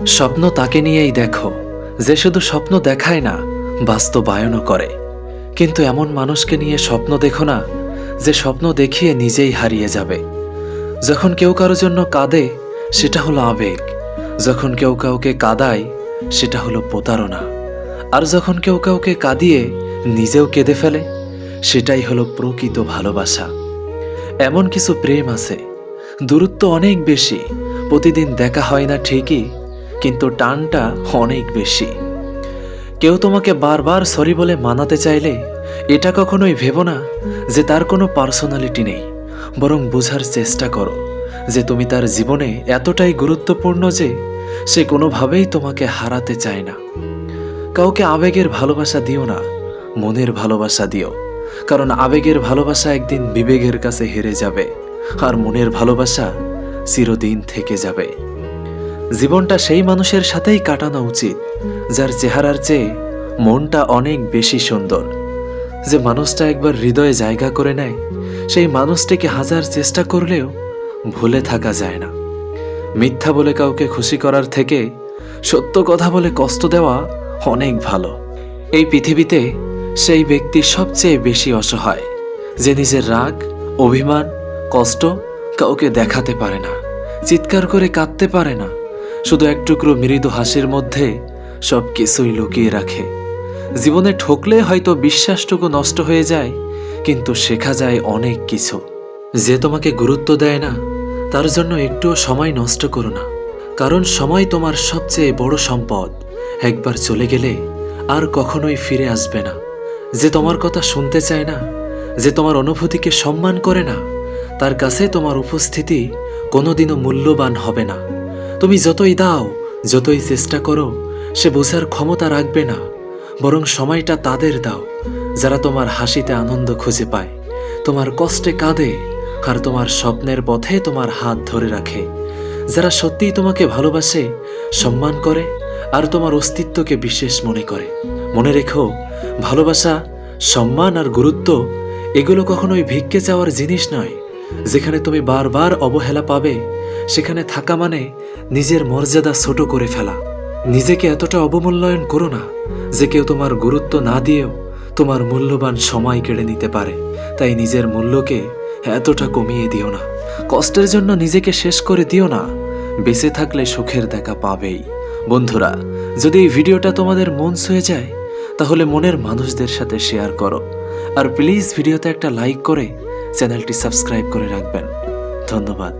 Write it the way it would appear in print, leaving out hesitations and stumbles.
স্বপ্ন তাকে নিয়েই দেখো যে শুধু স্বপ্ন দেখায় না, বাস্তবায়নও করে। কিন্তু এমন মানুষকে নিয়ে স্বপ্ন দেখো না যে স্বপ্ন দেখিয়ে নিজেই হারিয়ে যাবে। যখন কেউ কারো জন্য কাঁদে সেটা হলো আবেগ, যখন কেউ কাউকে কাঁদায় সেটা হলো প্রতারণা, আর যখন কেউ কাউকে কাঁদিয়ে নিজেও কেঁদে ফেলে সেটাই হলো প্রকৃত ভালোবাসা। এমন কিছু প্রেম আছে, দূরত্ব অনেক বেশি, প্রতিদিন দেখা হয় না ঠিকই, কিন্তু টানটা অনেক বেশি। কেউ তোমাকে বারবার সরি বলে মানাতে চাইলে এটা কখনোই ভেবো না যে তার কোনো পার্সোনালিটি নেই, বরং বোঝার চেষ্টা করো যে তুমি তার জীবনে এতটাই গুরুত্বপূর্ণ যে সে কোনোভাবেই তোমাকে হারাতে চায় না। কাউকে আবেগের ভালোবাসা দিও না, মনের ভালোবাসা দিও, কারণ আবেগের ভালোবাসা একদিন বিবেকের কাছে হেরে যাবে, আর মনের ভালোবাসা চিরদিন থেকে যাবে। জীবনটা সেই মানুষের সাথেই কাটানো উচিত যার চেহারার চেয়ে মনটা অনেক বেশি সুন্দর। যে মানুষটা একবার হৃদয়ে জায়গা করে নেয় সেই মানুষটিকে হাজার চেষ্টা করলেও ভুলে থাকা যায় না। মিথ্যা বলে কাউকে খুশি করার থেকে সত্য কথা বলে কষ্ট দেওয়া অনেক ভালো। এই পৃথিবীতে সেই ব্যক্তি সবচেয়ে বেশি অসহায় যে নিজের রাগ, অভিমান, কষ্ট কাউকে দেখাতে পারে না, চিৎকার করে কাঁদতে পারে না, শুধু এক টুকরো মৃদু হাসির মধ্যে সব কিছুই লুকিয়ে রাখে। জীবনে ঠকলে হয়তো বিশ্বাসটুকু নষ্ট হয়ে যায়, কিন্তু শেখা যায় অনেক কিছু। যে তোমাকে গুরুত্ব দেয় না তার জন্য একটুও সময় নষ্ট করো না, কারণ সময় তোমার সবচেয়ে বড় সম্পদ। একবার চলে গেলে আর কখনোই ফিরে আসবে না। যে তোমার কথা শুনতে চায় না, যে তোমার অনুভূতিকে সম্মান করে না, তার কাছে তোমার উপস্থিতি কোনোদিনও মূল্যবান হবে না। তুমি যতই দাও, যতই চেষ্টা করো, সে বোঝার ক্ষমতা রাখবে না। বরং সময়টা তাদের দাও যারা তোমার হাসিতে আনন্দ খুঁজে পায়, তোমার কষ্টে কাঁদে, আর তোমার স্বপ্নের পথে তোমার হাত ধরে রাখে। যারা সত্যিই তোমাকে ভালোবাসে, সম্মান করে, আর তোমার অস্তিত্বকে বিশেষ মনে করে। মনে রেখো, ভালোবাসা, সম্মান আর গুরুত্ব এগুলো কখনোই ভিক্ষে চাওয়ার জিনিস নয়। যেখানে তুমি বারবার অবহেলা পাবে সেখানে থাকা মানে নিজের মর্যাদা ছোট করে ফেলা। নিজেকে এতটা অবমূল্যায়ন করো না যে কেউ তোমার গুরুত্ব না দিয়েও তোমার মূল্যবান সময় কেড়ে নিতে পারে। তাই নিজের মূল্যকে এতটা কমিয়ে দিও না। কষ্টের জন্য নিজেকে শেষ করে দিও না। বেঁচে থাকলে সুখের দেখা পাবেই। বন্ধুরা, যদি এই ভিডিওটা তোমাদের মন ছুঁয়ে যায় তাহলে মনের মানুষদের সাথে শেয়ার করো, আর প্লিজ ভিডিওতে একটা লাইক করে চ্যানেলটি সাবস্ক্রাইব করে রাখবেন। ধন্যবাদ।